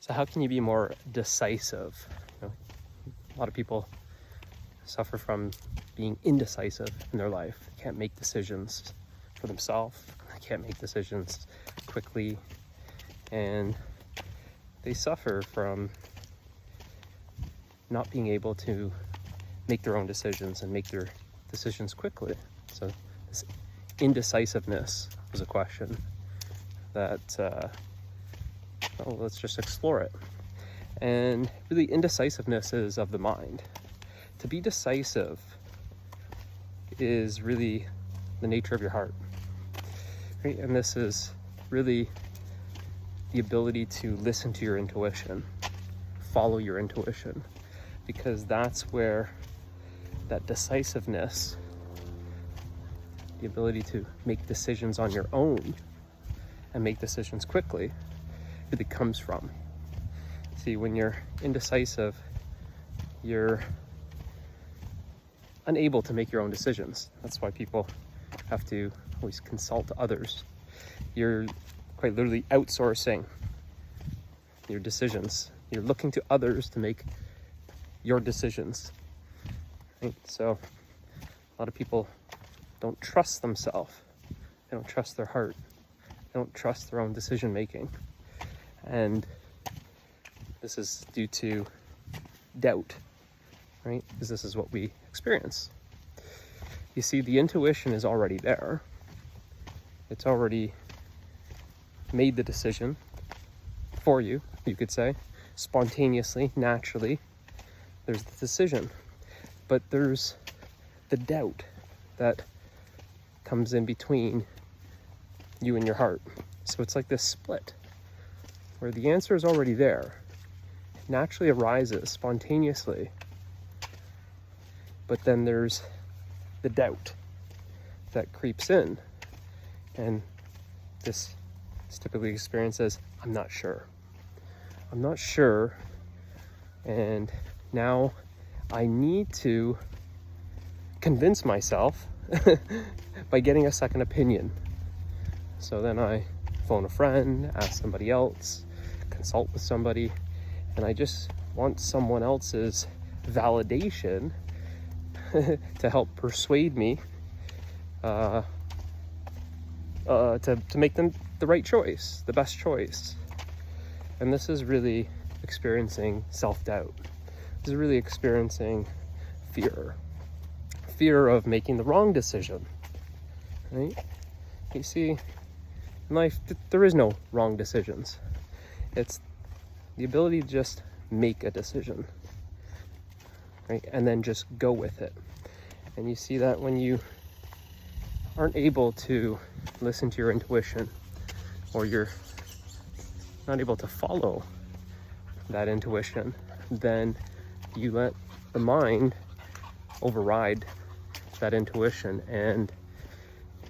So how can you be more decisive? A lot of people suffer from being indecisive in their life. They can't make decisions for themselves. They can't make decisions quickly. And they suffer from not being able to make their own decisions and make their decisions quickly. So this indecisiveness was a question that, let's just explore it. And really, indecisiveness is of the mind. To be decisive is really the nature of your heart, right? And this is really the ability to listen to your intuition, follow your intuition, because that's where that decisiveness, the ability to make decisions on your own and make decisions quickly, really comes from. See, when you're indecisive, you're unable to make your own decisions. That's why people have to always consult others. You're quite literally outsourcing your decisions. You're looking to others to make your decisions. Right? So a lot of people don't trust themselves. They don't trust their heart. They don't trust their own decision making. And this is due to doubt, right? Because this is what we experience. You see, the intuition is already there. It's already made the decision for you, you could say, spontaneously, naturally. There's the decision, but there's the doubt that comes in between you and your heart. So it's like this split where the answer is already there. It naturally arises spontaneously, but then there's the doubt that creeps in, and this is typically experienced as, I'm not sure, and now I need to convince myself by getting a second opinion. So then I phone a friend, ask somebody else, consult with somebody, and I just want someone else's validation to help persuade me to make them the right choice, the best choice. And this is really experiencing self-doubt. This is really experiencing fear of making the wrong decision, right? You see, in life, there is no wrong decisions. It's the ability to just make a decision, right? And then just go with it. And you see that when you aren't able to listen to your intuition, or you're not able to follow that intuition, then you let the mind override that intuition, and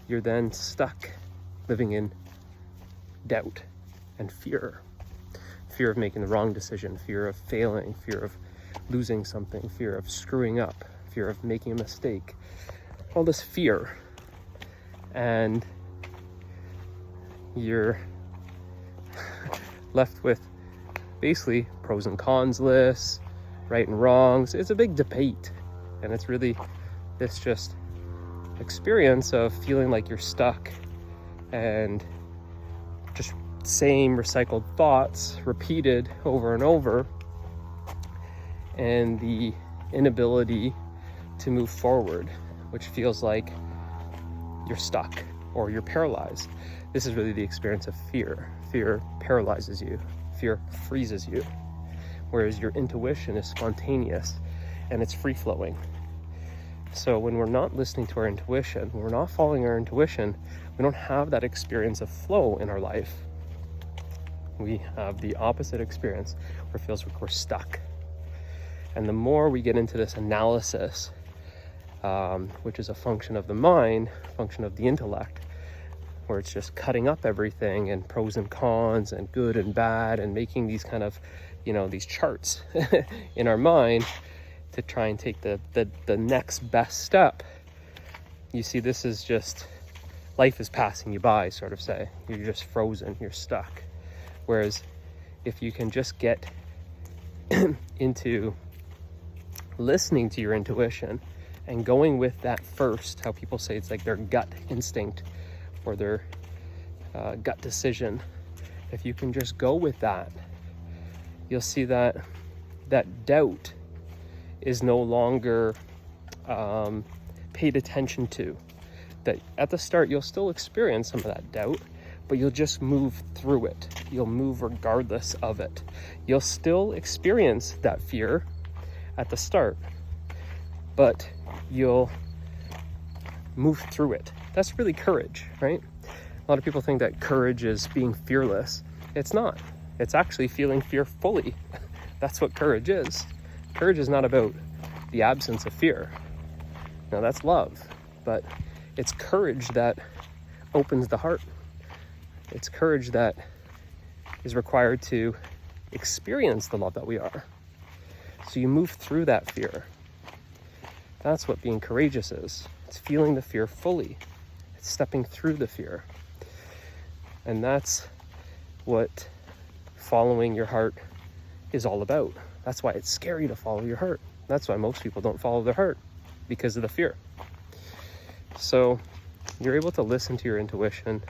you're then stuck living in doubt and fear of making the wrong decision, fear of failing, fear of losing something, fear of screwing up, fear of making a mistake, all this fear. And you're left with basically pros and cons lists, right and wrongs. It's a big debate, and it's really this just experience of feeling like you're stuck and just same recycled thoughts repeated over and over, and the inability to move forward, which feels like you're stuck or you're paralyzed. This is really the experience of fear. Fear paralyzes you. Fear freezes you. Whereas your intuition is spontaneous and it's free-flowing. So when we're not listening to our intuition, when we're not following our intuition, we don't have that experience of flow in our life. We have the opposite experience where it feels like we're stuck. And the more we get into this analysis, which is a function of the mind, function of the intellect, where it's just cutting up everything and pros and cons and good and bad and making these kind of, these charts in our mind to try and take the next best step. You see, this is just, life is passing you by, sort of say. You're just frozen, you're stuck. Whereas if you can just get into listening to your intuition and going with that first, how people say it's like their gut instinct or their gut decision. If you can just go with that, you'll see that that doubt is no longer paid attention to. That at the start, you'll still experience some of that doubt, but you'll just move through it. You'll move regardless of it. You'll still experience that fear at the start, but you'll move through it. That's really courage, right? A lot of people think that courage is being fearless. It's not. It's actually feeling fear fully. That's what courage is. Courage is not about the absence of fear. Now that's love, but it's courage that opens the heart. It's courage that is required to experience the love that we are. So you move through that fear. That's what being courageous is. It's feeling the fear fully. It's stepping through the fear. And that's what following your heart is all about. That's why it's scary to follow your heart. That's why most people don't follow their heart, because of the fear. So you're able to listen to your intuition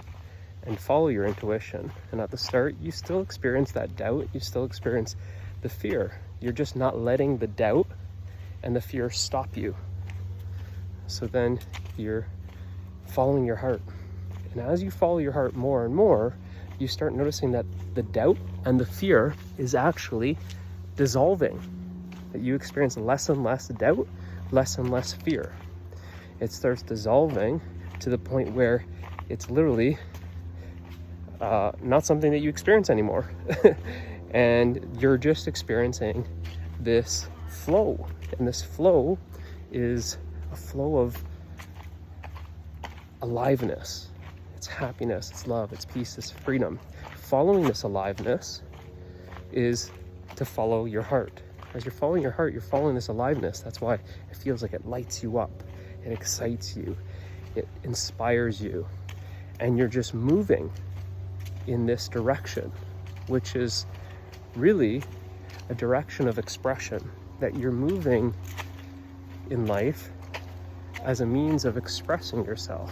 and follow your intuition. And at the start, you still experience that doubt. You still experience the fear. You're just not letting the doubt and the fear stop you. So then you're following your heart. And as you follow your heart more and more, you start noticing that the doubt and the fear is actually dissolving. That you experience less and less doubt, less and less fear. It starts dissolving to the point where it's literally not something that you experience anymore. And you're just experiencing this flow. And this flow is a flow of aliveness. It's happiness, it's love, it's peace, it's freedom. Following this aliveness is to follow your heart. As you're following your heart, you're following this aliveness. That's why it feels like it lights you up. It excites you. It inspires you. And you're just moving in this direction, which is really a direction of expression, that you're moving in life as a means of expressing yourself.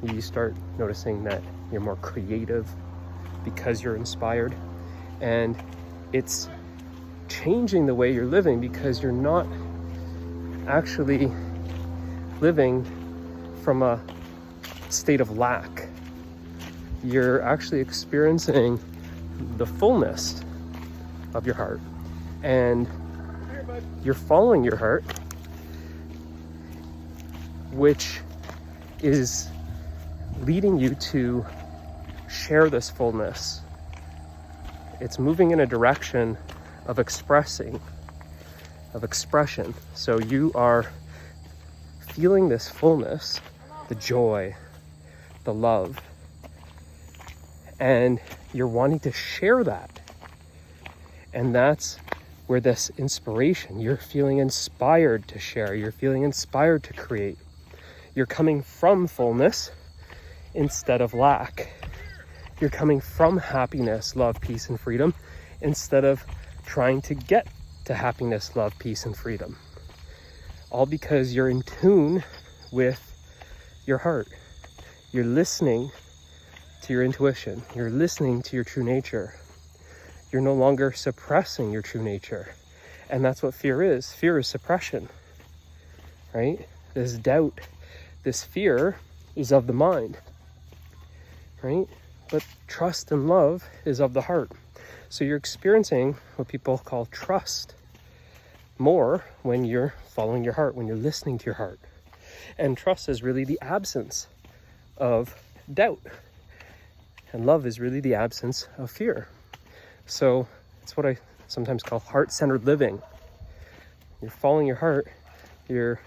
You start noticing that you're more creative because you're inspired, and it's changing the way you're living because you're not actually living from a state of lack. You're actually experiencing the fullness of your heart, and you're following your heart, which is leading you to share this fullness. It's moving in a direction of expression. So you are feeling this fullness, the joy, the love, and you're wanting to share that. And that's where this inspiration, you're feeling inspired to share, you're feeling inspired to create. You're coming from fullness instead of lack. You're coming from happiness, love, peace, and freedom instead of trying to get to happiness, love, peace, and freedom. All because you're in tune with your heart. You're listening to your intuition. You're listening to your true nature. You're no longer suppressing your true nature. And that's what fear is. Fear is suppression, right? This doubt, this fear is of the mind, right? But trust and love is of the heart. So you're experiencing what people call trust more when you're following your heart, when you're listening to your heart. And trust is really the absence of doubt. And love is really the absence of fear. So it's what I sometimes call heart-centered living. You're following your heart, you're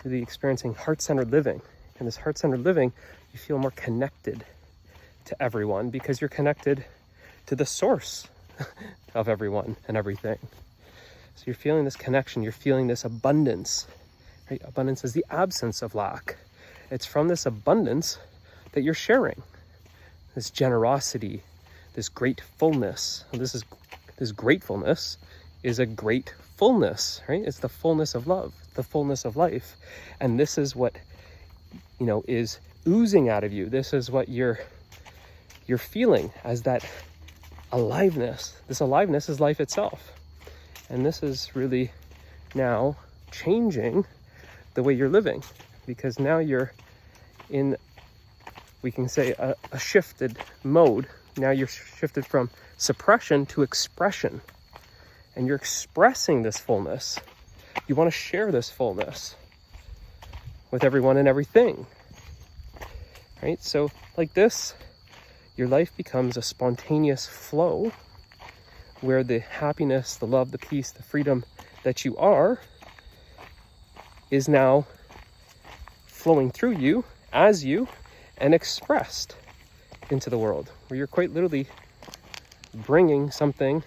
really experiencing heart-centered living. And this heart-centered living, you feel more connected to everyone because you're connected to the source of everyone and everything. So you're feeling this connection, you're feeling this abundance, right? Abundance is the absence of lack. It's from this abundance that you're sharing, this generosity, this great fullness. And this gratefulness is a great fullness, right? It's the fullness of love, the fullness of life. And this is what, is oozing out of you. This is what you're feeling as that aliveness. This aliveness is life itself. And this is really now changing the way you're living, because now you're in, we can say, a shifted mode. Now you're shifted from suppression to expression, and you're expressing this fullness. You want to share this fullness with everyone and everything, right? So like this, your life becomes a spontaneous flow where the happiness, the love, the peace, the freedom that you are is now flowing through you, as you, and expressed into the world, where you're quite literally bringing something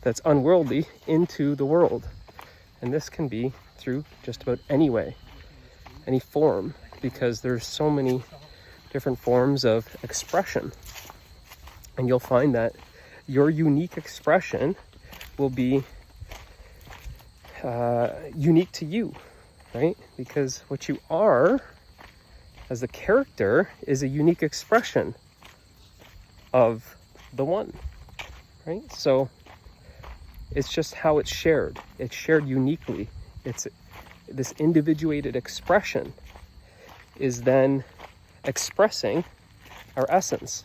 that's unworldly into the world. And this can be through just about any way, any form, because there's so many different forms of expression. And you'll find that your unique expression will be unique to you, right? Because what you are as a character is a unique expression of the one, right? So it's just how it's shared. It's shared uniquely. It's this individuated expression is then expressing our essence,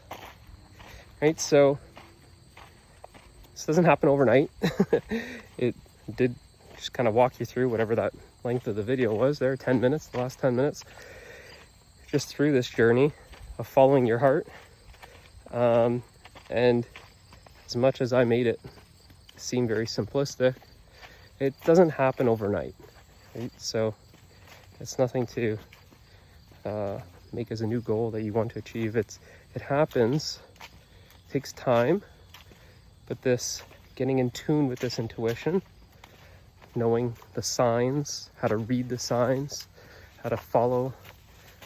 right? So this doesn't happen overnight. It did just kind of walk you through whatever that length of the video was there, 10 minutes, the last 10 minutes, just through this journey of following your heart. And as much as I made it seem very simplistic, it doesn't happen overnight, right? So it's nothing to make as a new goal that you want to achieve. It happens, takes time, but this getting in tune with this intuition, knowing the signs, how to read the signs, how to follow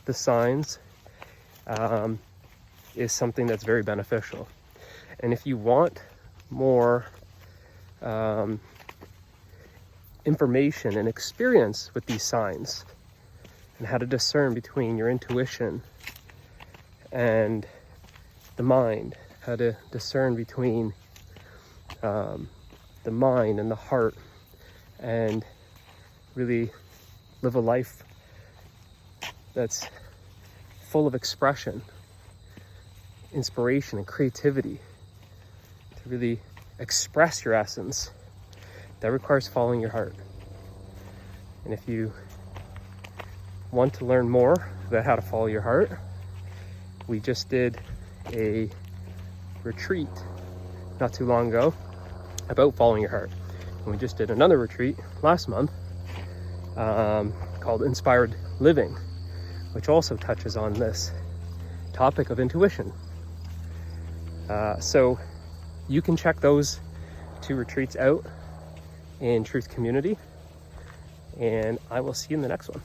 the signs, is something that's very beneficial. And if you want more information and experience with these signs and how to discern between your intuition and the mind, how to discern between the mind and the heart, and really live a life that's full of expression, inspiration, and creativity, to really express your essence, that requires following your heart. And if you want to learn more about how to follow your heart, we just did a retreat not too long ago about following your heart. And we just did another retreat last month called Inspired Living, which also touches on this topic of intuition. So you can check those two retreats out in Truth Community, and I will see you in the next one.